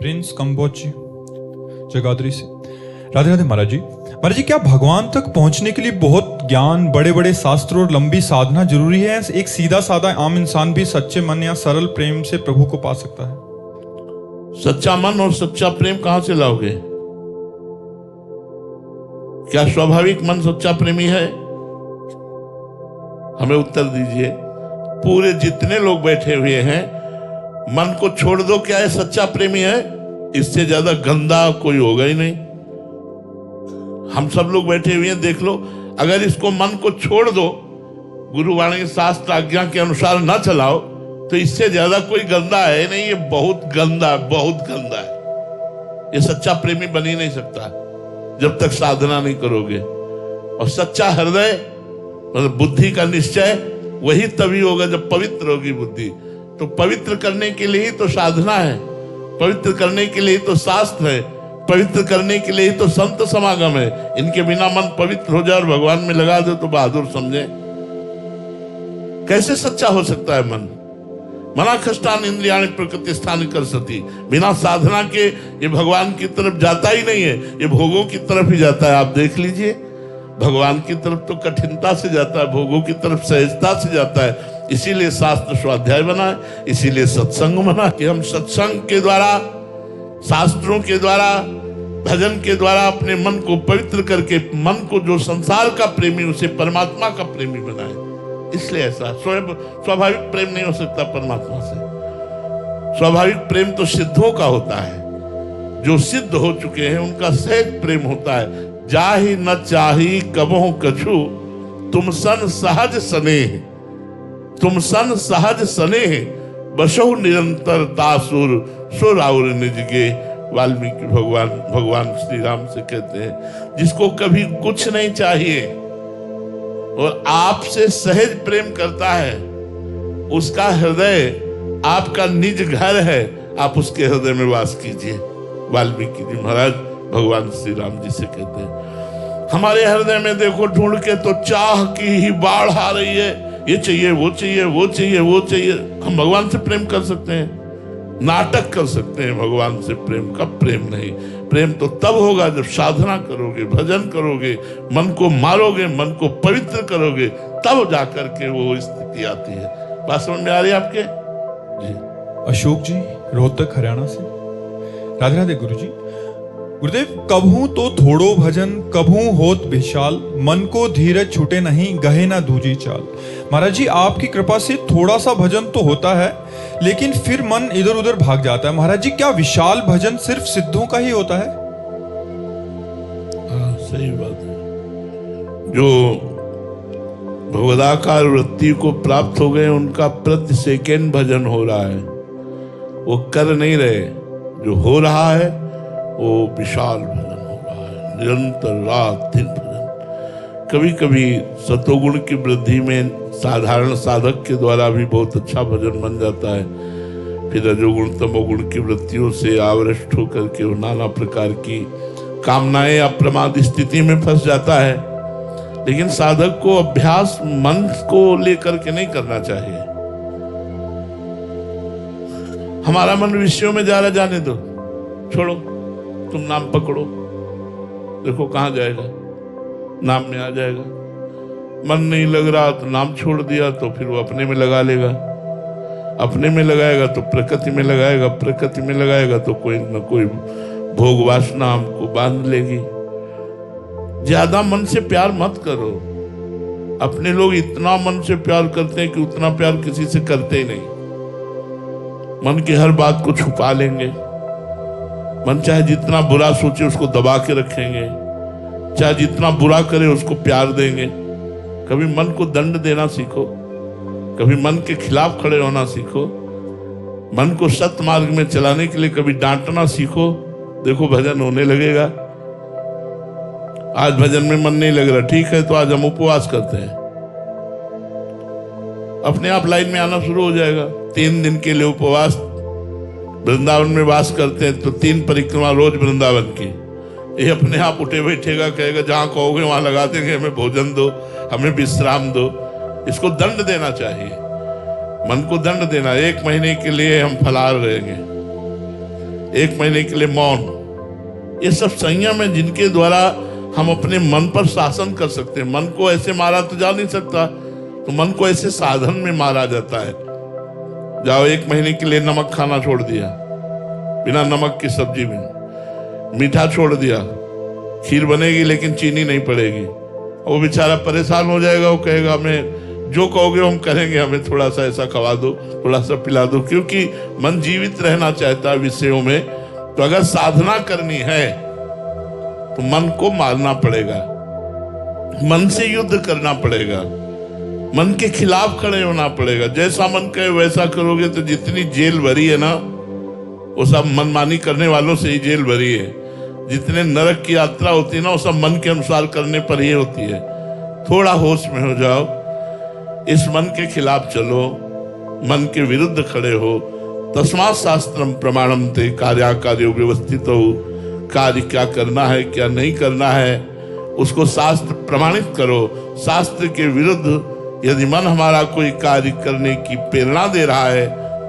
Prince Kamboj जी जगाधरी से। राधे राधे महाराज जी। महाराज जी, क्या भगवान तक पहुंचने के लिए बहुत ज्ञान, बड़े बड़े शास्त्र और लंबी साधना जरूरी है? एक सीधा साधा आम इंसान भी सच्चे मन या सरल प्रेम से प्रभु को पा सकता है? सच्चा मन और सच्चा प्रेम कहां से लाओगे? क्या स्वाभाविक मन सच्चा प्रेमी है? हमें उत्तर दीजिए। पूरे जितने लोग बैठे हुए हैं, मन को छोड़ दो, क्या है सच्चा प्रेमी है? इससे ज्यादा गंदा कोई होगा ही नहीं। हम सब लोग बैठे हुए हैं, देख लो। अगर इसको मन को छोड़ दो, गुरुवाणी शास्त्र आज्ञा के अनुसार ना चलाओ, तो इससे ज्यादा कोई गंदा है नहीं। ये बहुत गंदा है, बहुत गंदा है। ये सच्चा प्रेमी बन ही नहीं सकता जब तक साधना नहीं करोगे। और सच्चा हृदय मतलब बुद्धि का निश्चय वही तभी होगा जब पवित्र होगी बुद्धि। तो पवित्र करने के लिए ही तो साधना है, पवित्र करने के लिए तो शास्त्र है, पवित्र करने के लिए तो संत समागम है। इनके बिना मन पवित्र हो जाए और भगवान में लगा दे तो बहादुर समझे। कैसे सच्चा हो सकता है मन? मना खष्टान इंद्रियाणि प्रकृति स्थान कर सती। बिना साधना के ये भगवान की तरफ जाता ही नहीं है, ये भोगों की तरफ ही जाता है। आप देख लीजिए, भगवान की तरफ तो कठिनता से जाता है, भोगों की तरफ सहजता से जाता है। इसीलिए शास्त्र स्वाध्याय बना है, इसीलिए सत्संग बना कि हम सत्संग के द्वारा, शास्त्रों के द्वारा, भजन के द्वारा अपने मन को पवित्र करके मन को जो संसार का प्रेमी उसे परमात्मा का प्रेमी बनाए। इसलिए ऐसा स्वाभाविक प्रेम नहीं हो सकता परमात्मा से। स्वाभाविक प्रेम तो सिद्धों का होता है, जो सिद्ध हो चुके हैं उनका सहज प्रेम होता है। जाहि न चाही कबहु कछु, तुम सन सहज स्नेह, तुम सन सहज स्नेह, बसहु निरंतर तासुर सुर और निजगे। वाल्मीकि भगवान श्री राम से कहते हैं, जिसको कभी कुछ नहीं चाहिए और आपसे सहज प्रेम करता है, उसका हृदय आपका निज घर है, आप उसके हृदय में वास कीजिए। वाल्मीकि जी महाराज भगवान श्री राम जी से कहते हैं। हमारे हृदय में देखो ढूंढ के तो चाह की ही बाढ़ आ रही है, ये चाहिए, वो चाहिए, वो चाहिए, वो चाहिए। हम भगवान से प्रेम कर सकते हैं, नाटक कर सकते हैं भगवान से प्रेम का। प्रेम नहीं, प्रेम तो तब होगा जब साधना करोगे, भजन करोगे, मन को मारोगे, मन को पवित्र करोगे, तब जाकर के वो स्थिति आती है। बात समझ में आ रही है आपके? जी। अशोक जी रोहतक हरियाणा से। राधे राधे गुरु जी। गुरुदेव, कभू तो थोड़ो भजन कभू होत विशाल, मन को धीरज छूटे नहीं गहे ना दूजी चाल। महाराज जी, आपकी कृपा से थोड़ा सा भजन तो होता है, लेकिन फिर मन इधर उधर भाग जाता है। महाराज जी, क्या विशाल भजन सिर्फ सिद्धों का ही होता है? हाँ, सही बात है। जो भगवदाकार वृत्ति को प्राप्त हो गए, उनका प्रति सेकेंड भजन हो रहा है, वो कर नहीं रहे। जो हो रहा है वो विशाल भजन हो रहा है, निरंतर रात दिन भजन। कभी कभी सतोगुण की वृद्धि में साधारण साधक के द्वारा भी बहुत अच्छा भजन बन जाता है। फिर रजोगुण तमोगुण की वृत्तियों से आवृष्ट होकर के वो नाना प्रकार की कामनाएं अप्रमाद स्थिति में फंस जाता है। लेकिन साधक को अभ्यास मन को लेकर के नहीं करना चाहिए। हमारा मन विषयों में जा रहा, जाने दो, छोड़ो, तुम नाम पकड़ो, देखो कहां जाएगा, नाम में आ जाएगा। मन नहीं लग रहा तो नाम छोड़ दिया तो फिर वो अपने में लगा लेगा, अपने में लगाएगा तो प्रकृति में लगाएगा, प्रकृति में लगाएगा तो कोई न कोई भोग वासना हमको बांध लेगी। ज्यादा मन से प्यार मत करो। अपने लोग इतना मन से प्यार करते हैं कि उतना प्यार किसी से करते ही नहीं। मन की हर बात को छुपा लेंगे। मन चाहे जितना बुरा सोचे उसको दबा के रखेंगे, चाहे जितना बुरा करे उसको प्यार देंगे। कभी मन को दंड देना सीखो, कभी मन के खिलाफ खड़े होना सीखो, मन को सत्य मार्ग में चलाने के लिए कभी डांटना सीखो। देखो भजन होने लगेगा। आज भजन में मन नहीं लग रहा, ठीक है, तो आज हम उपवास करते हैं, अपने आप लाइन में आना शुरू हो जाएगा। 3 दिन के लिए उपवास, वृंदावन में वास करते हैं तो 3 परिक्रमा रोज वृंदावन की। ये अपने आप उठे बैठेगा, कहेगा जहां कहोगे वहां लगा देंगे, हमें भोजन दो, हमें विश्राम दो। इसको दंड देना चाहिए, मन को दंड देना। 1 महीने के लिए हम फलाहार रहेंगे, 1 महीने के लिए मौन, ये सब संयम है जिनके द्वारा हम अपने मन पर शासन कर सकते हैं। मन को ऐसे मारा तो जा नहीं सकता, तो मन को ऐसे साधन में मारा जाता है। जाओ 1 महीने के लिए नमक खाना छोड़ दिया, बिना नमक की सब्जी में, मीठा छोड़ दिया, खीर बनेगी लेकिन चीनी नहीं पड़ेगी। वो बेचारा परेशान हो जाएगा, वो कहेगा हमें जो कहोगे हम करेंगे, हमें थोड़ा सा ऐसा खवा दो, थोड़ा सा पिला दो, क्योंकि मन जीवित रहना चाहता है विषयों में। तो अगर साधना करनी है तो मन को मारना पड़ेगा, मन से युद्ध करना पड़ेगा, मन के खिलाफ खड़े होना पड़ेगा। जैसा मन कहे वैसा करोगे तो जितनी जेल भरी है ना, वो सब मनमानी करने वालों से ही जेल भरी है। जितने नरक की यात्रा होती है ना, वो सब मन के अनुसार करने पर ही होती है। थोड़ा होश में हो जाओ, इस मन के खिलाफ चलो, मन के विरुद्ध खड़े हो। तस्मात् शास्त्रम प्रमाणम ते कार्याकार्यो व्यवस्थित हो। कार्य क्या करना है क्या नहीं करना है उसको शास्त्र प्रमाणित करो। शास्त्र के विरुद्ध यदि मन हमारा कोई कार्य करने की प्रेरणा दे रहा है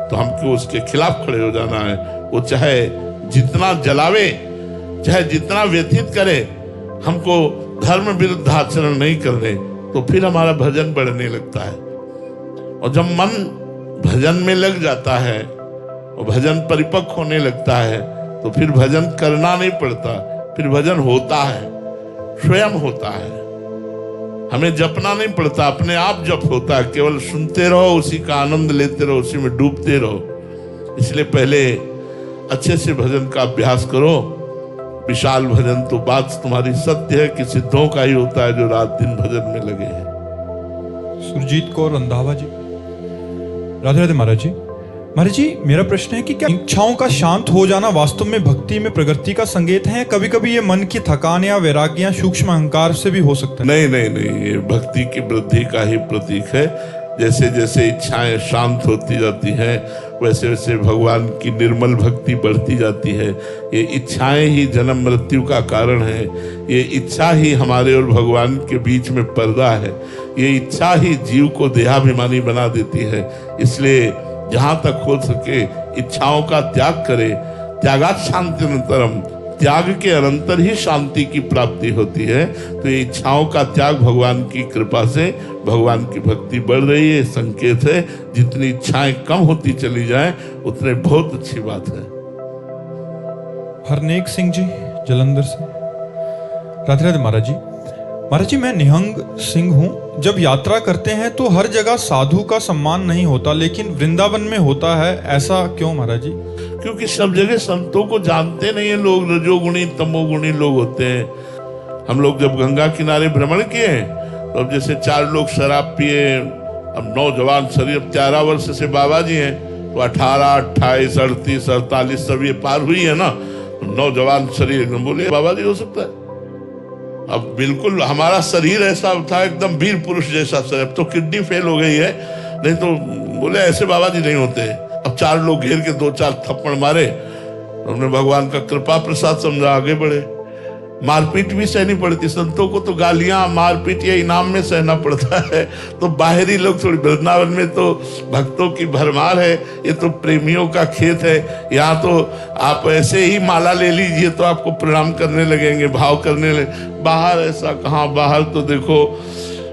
तो हमको उसके खिलाफ खड़े हो जाना है। वो चाहे जितना जलावे, चाहे जितना व्यथित करे, हमको धर्म विरुद्ध आचरण नहीं करने, तो फिर हमारा भजन बढ़ने लगता है। और जब मन भजन में लग जाता है और भजन परिपक्व होने लगता है तो फिर भजन करना नहीं पड़ता, फिर भजन होता है, स्वयं होता है। हमें जपना नहीं पड़ता, अपने आप जप होता है। केवल सुनते रहो, उसी का आनंद लेते रहो, उसी में डूबते रहो। इसलिए पहले अच्छे से भजन का अभ्यास करो। विशाल भजन तो बात तुम्हारी सत्य है कि सिद्धों का ही होता है जो रात दिन भजन में लगे हैं। सुरजीत कौर रंधावा जी, राधे राधे महाराज जी। महाराज जी, मेरा प्रश्न है कि क्या इच्छाओं का शांत हो जाना वास्तव में भक्ति में प्रगति का संकेत है? कभी कभी ये मन की थकान या वैराग्य या सूक्ष्म अहंकार से भी हो सकता है। नहीं नहीं नहीं, ये भक्ति की वृद्धि का ही प्रतीक है। जैसे जैसे इच्छाएं शांत होती जाती हैं, वैसे वैसे भगवान की निर्मल भक्ति बढ़ती जाती है। ये इच्छाएं ही जन्म मृत्यु का कारण है। ये इच्छा ही हमारे और भगवान के बीच में पर्दा है। ये इच्छा ही जीव को देहाभिमानी बना देती है। इसलिए जहां तक हो सके इच्छाओं का त्याग करे। त्यागात् शान्तिरन्तरम्, त्याग के अनंतर ही शांति की प्राप्ति होती है। तो ये इच्छाओं का त्याग भगवान की कृपा से भगवान की भक्ति बढ़ रही है, संकेत है। जितनी इच्छाएं कम होती चली जाए उतने बहुत अच्छी बात है। हरनेक सिंह जी जलंधर से, राधे राधे महाराज जी। महाराज जी, मैं निहंग सिंह हूँ। जब यात्रा करते हैं तो हर जगह साधु का सम्मान नहीं होता, लेकिन वृंदावन में होता है, ऐसा क्यों महाराज जी? क्योंकि सब जगह संतों को जानते नहीं है लोग। रजोगुणी तमोगुणी लोग होते हैं। हम लोग जब गंगा किनारे भ्रमण किए तो अब जैसे 4 लोग शराब पिए, अब नौजवान शरीर, अब 13 वर्ष से बाबा जी हैं, तो 18, 28, 38, 48 सब ये पार हुई है ना, तो नौजवान शरीर एकदम बोले बाबा जी हो सकता है। अब बिल्कुल हमारा शरीर ऐसा था एकदम वीर पुरुष जैसा शरीर। अब तो किडनी फेल हो गई है, नहीं तो बोले ऐसे बाबा जी नहीं होते। अब 4 लोग घेर के 2-4 थप्पड़ मारे, हमने भगवान का कृपा प्रसाद समझा, आगे बढ़े। मारपीट भी सहनी पड़ती, संतों को तो गालियां मारपीट या इनाम में सहना पड़ता है। तो बाहरी लोग थोड़ी, वृंदावन में तो भक्तों की भरमार है, ये तो प्रेमियों का खेत है। यहाँ तो आप ऐसे ही माला ले लीजिए तो आपको प्रणाम करने लगेंगे, भाव करने लगे। बाहर ऐसा कहाँ, बाहर तो देखो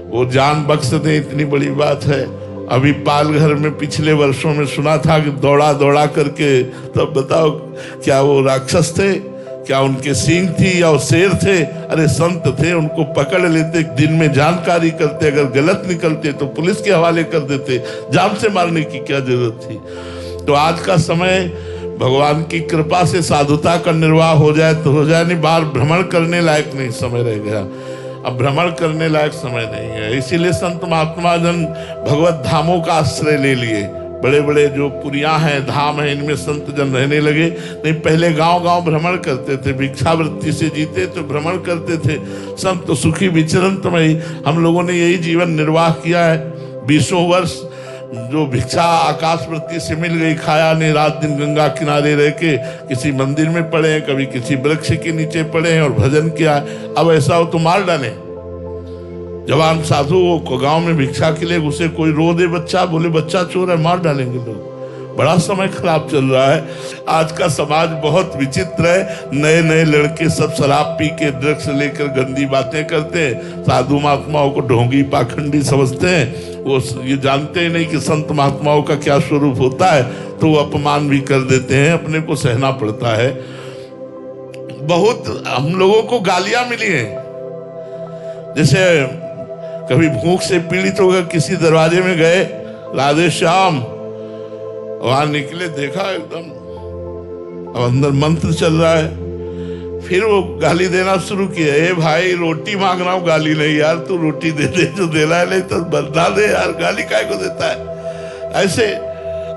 वो जान बख्श दे, इतनी बड़ी बात है। अभी पालघर में पिछले वर्षों में सुना था कि दौड़ा दौड़ा करके, तब बताओ क्या वो राक्षस थे, क्या उनके सींग थी या वो शेर थे? अरे संत थे, उनको पकड़ लेते, दिन में जानकारी करते, अगर गलत निकलते तो पुलिस के हवाले कर देते। जान से मारने की क्या जरूरत थी? तो आज का समय भगवान की कृपा से साधुता का निर्वाह हो जाए तो हो जाए, नहीं बाहर भ्रमण करने लायक नहीं समय रह गया। अब भ्रमण करने लायक समय नहीं है। इसीलिए संत महात्मा जन भगवत धामों का आश्रय ले लिए। बड़े बड़े जो पुरियां हैं, धाम हैं, इनमें संत जन रहने लगे। नहीं पहले गांव गांव भ्रमण करते थे, भिक्षावृत्ति से जीते तो भ्रमण करते थे। संत सुखी विचरण तमहि, हम लोगों ने यही जीवन निर्वाह किया है। 20 वर्ष जो भिक्षा आकाशवृत्ति से मिल गई, खाया नहीं, रात दिन गंगा किनारे रह के किसी मंदिर में पड़े हैं, कभी किसी वृक्ष के नीचे पड़े हैं और भजन किया। अब ऐसा हो तो मार डाले। जवान साधु वो गांव में भिक्षा के लिए घुसे, कोई रो दे बच्चा, बोले बच्चा चोर है, मार डालेंगे लोग। बड़ा समय खराब चल रहा है। आज का समाज बहुत विचित्र है। नए नए लड़के सब शराब पी के ड्रग्स लेकर गंदी बातें करते हैं, साधु महात्माओं को ढोंगी पाखंडी समझते हैं। वो ये जानते ही नहीं कि संत महात्माओं का क्या स्वरूप होता है, तो वो अपमान भी कर देते हैं, अपने को सहना पड़ता है। बहुत हम लोगों को गालियां मिली हैं। जैसे कभी भूख से पीड़ित होकर किसी दरवाजे में गए, राधे श्याम, वहां निकले, देखा एकदम अब अंदर मंत्र चल रहा है। फिर वो गाली देना शुरू किया, ए भाई रोटी मांग रहा हूं, गाली नहीं यार, तू रोटी दे दे, जो देना है नहीं तो बदला दे यार, गाली काय को देता है। ऐसे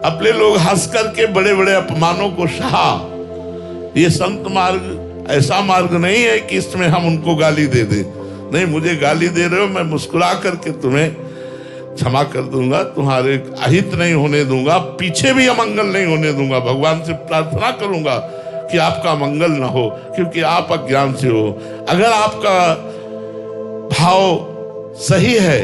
अपने लोग हंस करके बड़े बड़े अपमानों को सहा। ये संत मार्ग ऐसा मार्ग नहीं है कि इसमें हम उनको गाली दे दे। नहीं, मुझे गाली दे रहे हो, मैं मुस्कुरा करके तुम्हें क्षमा कर दूंगा, तुम्हारे अहित नहीं होने दूंगा, पीछे भी अमंगल नहीं होने दूंगा। भगवान से प्रार्थना करूंगा कि आपका मंगल ना हो, क्योंकि आप अज्ञान से हो। अगर आपका भाव सही है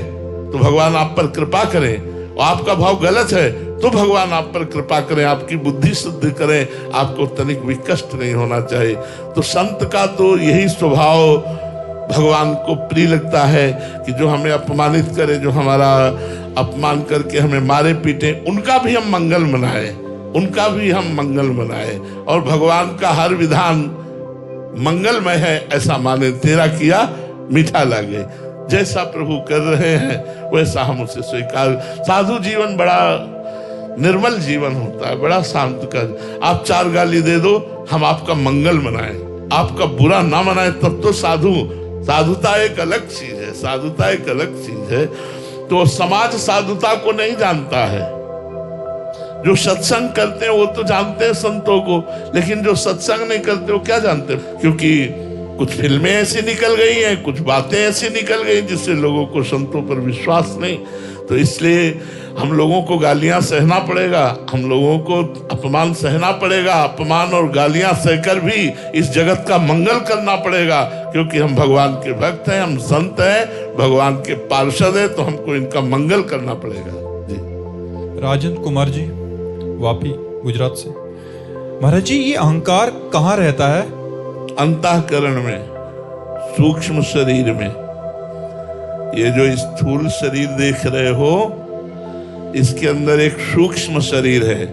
तो भगवान आप पर कृपा करें, और आपका भाव गलत है तो भगवान आप पर कृपा करें, आपकी बुद्धि शुद्ध करें, आपको तनिक भी कष्ट नहीं होना चाहिए। तो संत का तो यही स्वभाव भगवान को प्रिय लगता है कि जो हमें अपमानित करे, जो हमारा अपमान करके हमें मारे पीटे, उनका भी हम मंगल मनाए, उनका भी हम मंगल मनाए, और भगवान का हर विधान मंगलमय है ऐसा माने। तेरा किया मीठा लगे, जैसा प्रभु कर रहे हैं वैसा हम उसे स्वीकार। साधु जीवन बड़ा निर्मल जीवन होता है, बड़ा शांत कर। आप 4 गाली दे दो, हम आपका मंगल मनाएं, आपका बुरा ना मनाएं, तब तो साधुता एक अलग चीज है, साधुता एक अलग चीज है। तो समाज साधुता को नहीं जानता है। जो सत्संग करते हैं वो तो जानते हैं संतों को, लेकिन जो सत्संग नहीं करते वो क्या जानते हैं? क्योंकि कुछ फिल्में ऐसी निकल गई हैं, कुछ बातें ऐसी निकल गई जिससे लोगों को संतों पर विश्वास नहीं। तो इसलिए हम लोगों को गालियां सहना पड़ेगा, हम लोगों को अपमान सहना पड़ेगा। अपमान और गालियां सहकर भी इस जगत का मंगल करना पड़ेगा, क्योंकि हम भगवान के भक्त हैं, हम संत हैं, भगवान के पार्षद हैं, तो हमको इनका मंगल करना पड़ेगा। जी। राजेंद्र कुमार जी, वापी, गुजरात से। महाराज जी, ये अहंकार कहाँ रहता है? अंतःकरण में, सूक्ष्म शरीर में। ये जो स्थूल शरीर देख रहे हो, इसके अंदर एक सूक्ष्म शरीर है।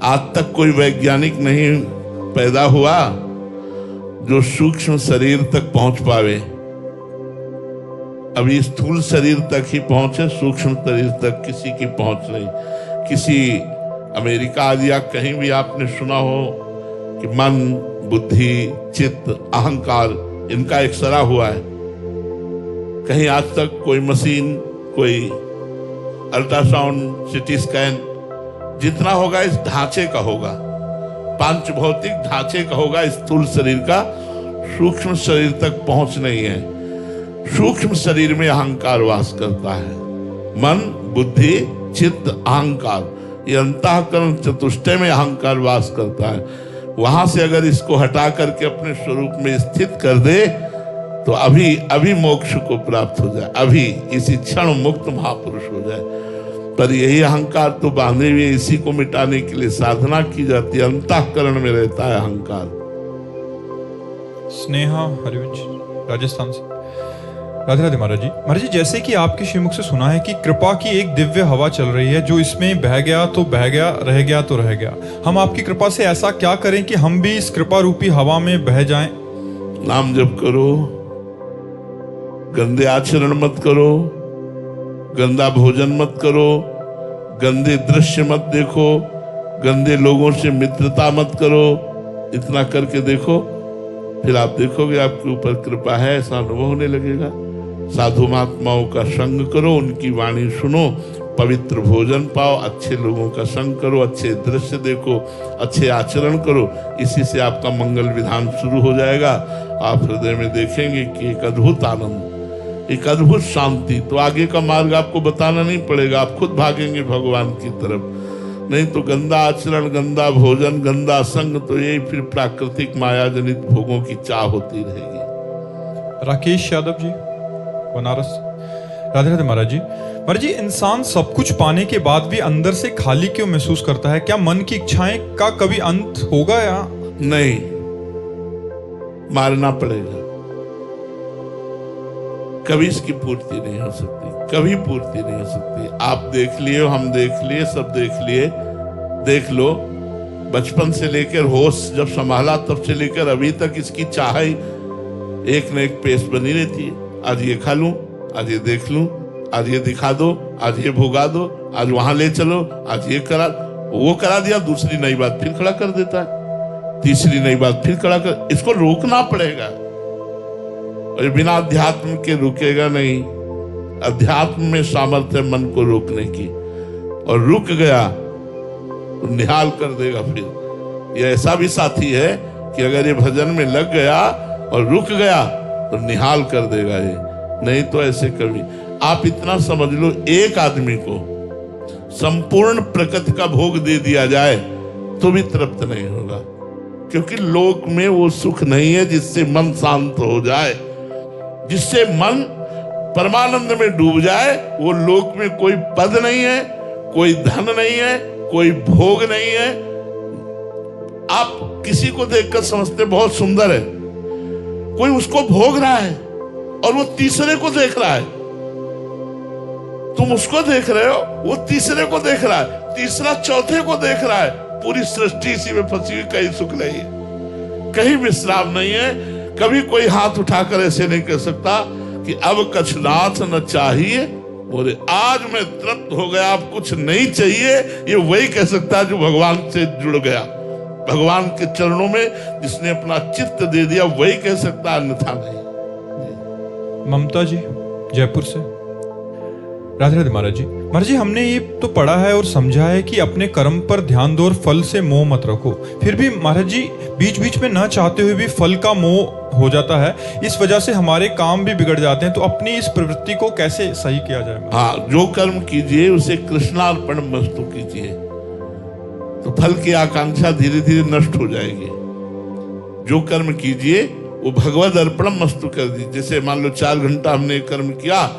आज तक कोई वैज्ञानिक नहीं पैदा हुआ जो सूक्ष्म शरीर तक पहुंच पावे। अभी स्थूल शरीर तक ही पहुंचे, सूक्ष्म शरीर तक किसी की पहुंच नहीं। किसी अमेरिका आदि या कहीं भी आपने सुना हो कि मन, बुद्धि, चित्त, अहंकार, इनका एक्सरा हुआ है? कहीं आज तक कोई मशीन, कोई अल्ट्रासाउंड, सिटी स्कैन, जितना होगा इस ढांचे का होगा, पांच भौतिक ढांचे का होगा, स्थूल शरीर का। सूक्ष्म शरीर तक पहुंच नहीं है। सूक्ष्म शरीर में अहंकार वास करता है। मन, बुद्धि, चित्त, अहंकार, ये अंतःकरण चतुष्टय में अहंकार वास करता है। वहां से अगर इसको हटा करके अपने स्वरूप में स्थित कर दे तो अभी मोक्ष को प्राप्त हो जाए, अभी इसी क्षण मुक्त महापुरुष हो जाए। पर यही अहंकार तो बांधे हुए, इसी को मिटाने के लिए साधना की जाती है। अंतःकरण में रहता है अहंकार। स्नेहा हरिवंश, राजस्थान से। राधे राधे महाराज जी। महाराज जी, जैसे कि आपके श्रीमुख से सुना है कि कृपा की एक दिव्य हवा चल रही है, जो इसमें बह गया तो बह गया, रह गया तो रह गया। हम आपकी कृपा से ऐसा क्या करें कि हम भी इस कृपा रूपी हवा में बह जाएं? नाम जप करो, गंदे आचरण मत करो, गंदा भोजन मत करो, गंदे दृश्य मत देखो, गंदे लोगों से मित्रता मत करो। इतना करके देखो, फिर आप देखोगे आपके ऊपर कृपा है, ऐसा अनुभव होने लगेगा। साधु महात्माओं का संग करो, उनकी वाणी सुनो, पवित्र भोजन पाओ, अच्छे लोगों का संग करो, अच्छे दृश्य देखो, अच्छे आचरण करो। इसी से आपका मंगल विधान शुरू हो जाएगा। आप हृदय में देखेंगे कि एक अद्भुत आनंद, एक अद्भुत शांति। तो आगे का मार्ग आपको बताना नहीं पड़ेगा, आप खुद भागेंगे भगवान की तरफ। नहीं तो गंदा आचरण, गंदा भोजन, गंदा संग, तो यही फिर प्राकृतिक माया जनित भोगों की चाह होती रहेगी। राकेश यादव जी, बनारस। राधे राधे महाराज जी इंसान सब कुछ पाने के बाद भी अंदर से खाली क्यों महसूस करता है? क्या मन की इच्छाएं का कभी अंत होगा या नहीं? मारना पड़ेगा, कभी इसकी पूर्ति नहीं हो सकती, कभी पूर्ति नहीं हो सकती। आप देख लिए, हम देख लिए, सब देख लिए, देख लो बचपन से लेकर होश जब संभाला तब से लेकर अभी तक इसकी चाह एक न एक पेश बनी रहती है। आज ये खा लूं, आज ये देख लूं, आज ये दिखा दो, आज ये भुगा दो, आज वहां ले चलो, आज ये करा, वो करा दिया, दूसरी नई बात फिर खड़ा कर देता है, तीसरी नई बात फिर खड़ा कर। इसको रोकना पड़ेगा और बिना अध्यात्म के रुकेगा नहीं। अध्यात्म में सामर्थ्य मन को रोकने की, और रुक गया तो निहाल कर देगा। फिर ये ऐसा भी साथी है कि अगर ये भजन में लग गया और रुक गया तो निहाल कर देगा ये, नहीं तो ऐसे कभी। आप इतना समझ लो, एक आदमी को संपूर्ण प्रकृति का भोग दे दिया जाए तो भी तृप्त नहीं होगा, क्योंकि लोक में वो सुख नहीं है जिससे मन शांत हो जाए, जिससे मन परमानंद में डूब जाए। वो लोक में कोई पद नहीं है, कोई धन नहीं है, कोई भोग नहीं है। आप किसी को देखकर समझते बहुत सुंदर है, कोई उसको भोग रहा है और वो तीसरे को देख रहा है। तुम उसको देख रहे हो, वो तीसरे को देख रहा है, तीसरा चौथे को देख रहा है। पूरी सृष्टि इसी में फंसी हुई, कहीं सुख नहीं है, कहीं विश्राम नहीं है। कभी कोई हाथ उठाकर ऐसे नहीं कह सकता कि अब कछनाथ न चाहिए, बोले आज मैं तृप्त हो गया, अब कुछ नहीं चाहिए। ये वही कह सकता है जो भगवान से जुड़ गया, भगवान के चरणों में जिसने अपना चित्त दे दिया, वही कह सकता, अन्यथा नहीं। ममता जी जयपुर से। राधे राधे महाराज जी हमने ये तो पढ़ा है और समझा है कि अपने कर्म पर ध्यान दो और फल से मोह मत रखो। फिर भी महाराज जी बीच बीच में ना चाहते हुए भी फल का मोह हो जाता है, इस वजह से हमारे काम भी बिगड़ जाते हैं। तो अपनी इस प्रवृत्ति को कैसे सही किया जाए? हाँ, जो कर्म कीजिए उसे कृष्णार्पण वस्तु कीजिए, तो फल की आकांक्षा धीरे धीरे नष्ट हो जाएगी। जो कर्म कीजिए वो भगवद अर्पणम वस्तु कर दीजिए। जैसे मान लो 4 घंटा हमने कर्म किया,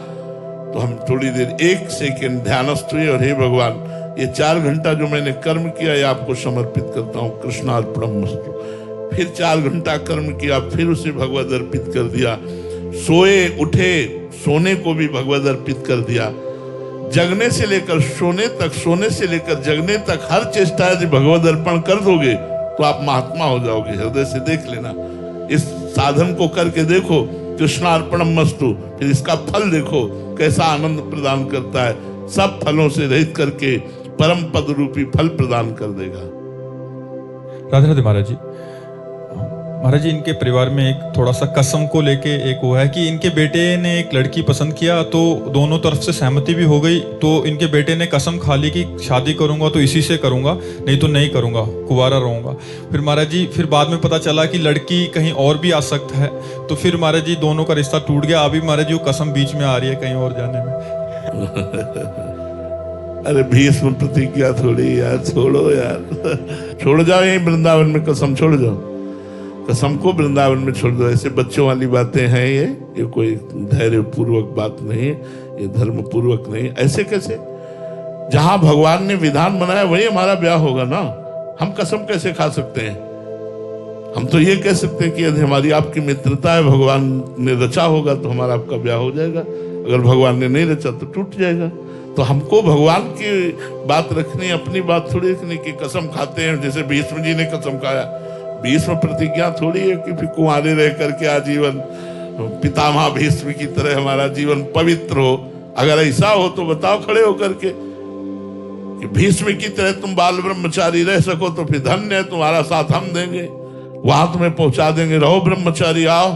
तो हम थोड़ी देर 1 सेकेंड ध्यानस्थ हुए और हे भगवान, ये 4 घंटा जो मैंने कर्म किया ये आपको समर्पित करता हूँ, कृष्णार्पणम वस्तु। फिर 4 घंटा कर्म किया, फिर उसे भगवद अर्पित कर दिया। सोए उठे, सोने को भी भगवद अर्पित कर दिया। जगने से लेकर सोने तक, सोने से लेकर जगने तक हर चेष्टा यदि भगवद अर्पण कर दोगे तो आप महात्मा हो जाओगे। हृदय से देख लेना, इस साधन को करके देखो, कृष्णार्पणम वस्तु, फिर इसका फल देखो कैसा आनंद प्रदान करता है। सब फलों से रहित करके परम पद रूपी फल प्रदान कर देगा। राधे राधे महाराज जी इनके परिवार में एक थोड़ा सा कसम को लेके एक वो है कि इनके बेटे ने एक लड़की पसंद किया, तो दोनों तरफ से सहमति भी हो गई। तो इनके बेटे ने कसम खा ली कि शादी करूंगा तो इसी से करूंगा, नहीं तो नहीं करूंगा, कुंवारा रहूंगा। फिर महाराज जी फिर बाद में पता चला कि लड़की कहीं और भी आसक्त है, तो फिर महाराज जी दोनों का रिश्ता टूट गया। अभी महाराज जी वो कसम बीच में आ रही है कहीं और जाने में। अरे भीष्म प्रतिज्ञा थोड़ी यार, छोड़ो यार, छोड़ जाओ यही वृंदावन में कसम छोड़ जाओ, कसम को वृंदावन में छोड़ दो। ऐसे बच्चों वाली बातें हैं ये कोई धैर्य पूर्वक बात नहीं है, ये धर्म पूर्वक नहीं। ऐसे कैसे? जहां भगवान ने विधान बनाया वही हमारा ब्याह होगा ना। हम कसम कैसे खा सकते हैं? हम तो ये कह सकते हैं कि यदि हमारी आपकी मित्रता है, भगवान ने रचा होगा तो हमारा आपका ब्याह हो जाएगा, अगर भगवान ने नहीं रचा तो टूट जाएगा। तो हमको भगवान की बात रखनी, अपनी बात थोड़ी रखनी कि कसम खाते हैं। जैसे भीष्म जी ने कसम खाया, भीष्म प्रतिज्ञा थोड़ी है कि फिर कुंवारे रह करके आजीवन पितामह भीष्म की तरह हमारा जीवन पवित्र हो। अगर ऐसा हो तो बताओ खड़े होकर के कि भीष्म की तरह तुम बाल ब्रह्मचारी रह सको तो फिर धन्य है, तुम्हारा साथ हम देंगे, वहां तुम्हें पहुंचा देंगे। रहो ब्रह्मचारी, आओ,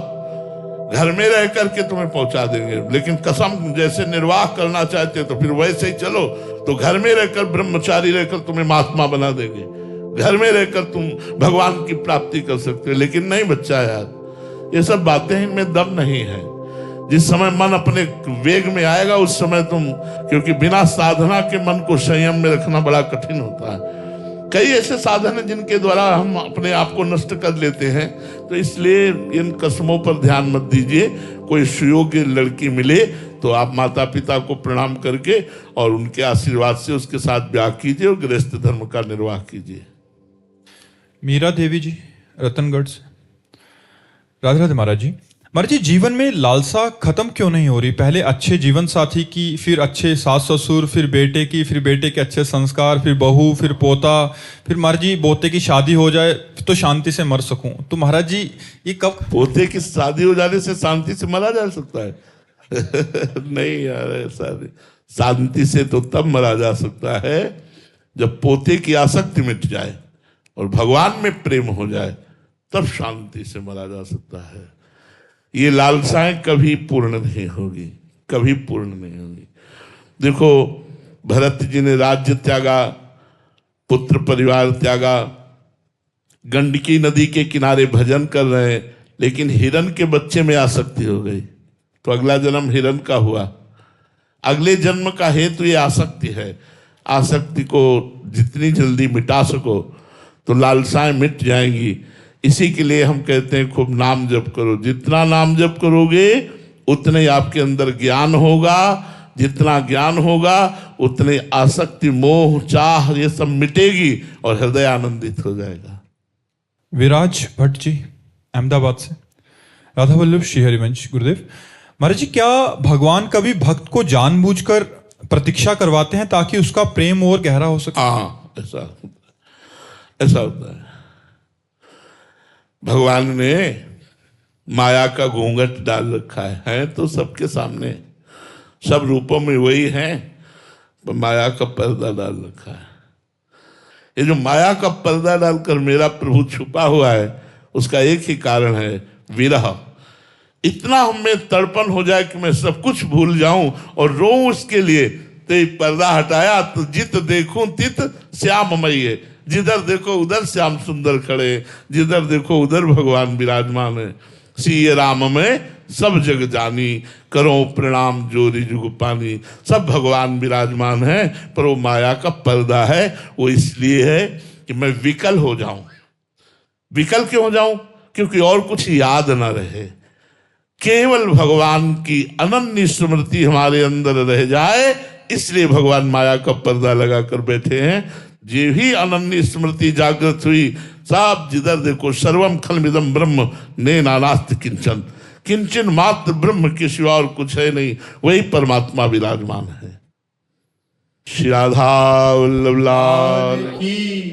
घर में रह करके तुम्हें पहुंचा देंगे। लेकिन कसम जैसे निर्वाह करना चाहते तो फिर वैसे ही चलो, तो घर में रहकर ब्रह्मचारी रहकर तुम्हें महात्मा बना देंगे, घर में रहकर तुम भगवान की प्राप्ति कर सकते हो। लेकिन नहीं बच्चा यार, ये सब बातें इनमें दम नहीं है। जिस समय मन अपने वेग में आएगा उस समय तुम, क्योंकि बिना साधना के मन को संयम में रखना बड़ा कठिन होता है। कई ऐसे साधन हैं जिनके द्वारा हम अपने आप को नष्ट कर लेते हैं। तो इसलिए इन कसमों पर ध्यान मत दीजिए। कोई सुयोग्य लड़की मिले तो आप माता पिता को प्रणाम करके और उनके आशीर्वाद से उसके साथ ब्याह कीजिए और गृहस्थ धर्म का निर्वाह कीजिए। मीरा देवी जी रतनगढ़ से। राधे राधे महाराज जी। महाराज जी, जीवन में लालसा खत्म क्यों नहीं हो रही? पहले अच्छे जीवन साथी की, फिर अच्छे सास ससुर, फिर बेटे की, फिर बेटे के अच्छे संस्कार, फिर बहू, फिर पोता, फिर महाराज जी पोते की शादी हो जाए तो शांति से मर सकूं। तो महाराज जी ये कब? पोते की शादी हो जाने से शांति से मरा जा सकता है? नहीं यार, ऐसा नहीं। शांति से तो तब मरा जा सकता है जब पोते की आसक्ति मिट जाए और भगवान में प्रेम हो जाए, तब शांति से मरा जा सकता है। ये लालसाएं कभी पूर्ण नहीं होगी, कभी पूर्ण नहीं होगी। देखो, भरत जी ने राज्य त्यागा, पुत्र परिवार त्यागा, गंडकी नदी के किनारे भजन कर रहे हैं, लेकिन हिरण के बच्चे में आसक्ति हो गई तो अगला जन्म हिरण का हुआ। अगले जन्म का हेतु ये आसक्ति है। आसक्ति को जितनी जल्दी मिटा सको तो लालसाएं मिट जाएंगी। इसी के लिए हम कहते हैं खूब नाम जप करो। जितना नाम जप करोगे उतने आपके अंदर ज्ञान होगा, जितना ज्ञान होगा उतने आसक्ति, मोह, चाह ये सब मिटेगी और हृदय आनंदित हो जाएगा। विराज भट्ट जी अहमदाबाद से। राधा वल्लभ श्री हरिवंश। गुरुदेव महाराज जी, क्या भगवान कभी भक्त को जानबूझकर प्रतीक्षा करवाते हैं ताकि उसका प्रेम और गहरा हो सके? हाँ, ऐसा होता है। भगवान ने माया का घूंघट डाल रखा है तो सबके सामने, सब रूपों में वही है, पर माया का पर्दा डाल रखा है। ये जो माया का पर्दा डालकर मेरा प्रभु छुपा हुआ है, उसका एक ही कारण है, विरह। इतना हमें तड़पन हो जाए कि मैं सब कुछ भूल जाऊं और रोऊं उसके लिए। तो ये पर्दा हटाया तो जित देखूं तित श्याममयी है। जिधर देखो उधर श्याम सुंदर खड़े, जिधर देखो उधर भगवान विराजमान है। सिय राम में सब जग जानी, करो प्रणाम जोरी जुग पानी। सब भगवान विराजमान है, पर वो माया का पर्दा है। वो इसलिए है कि मैं विकल हो जाऊं। विकल क्यों हो जाऊं? क्योंकि और कुछ याद ना रहे, केवल भगवान की अनन्य स्मृति हमारे अंदर रह जाए। इसलिए भगवान माया का पर्दा लगा कर बैठे हैं। जे भी अनन्य स्मृति जागृत हुई, सब जिधर देखो सर्वम खलमिदम ब्रह्म ने नानास्त किंचन, किंचन मात्र ब्रह्म के सिवा और कुछ है नहीं, वही परमात्मा विराजमान है। श्री राधा वल्लभ लाल की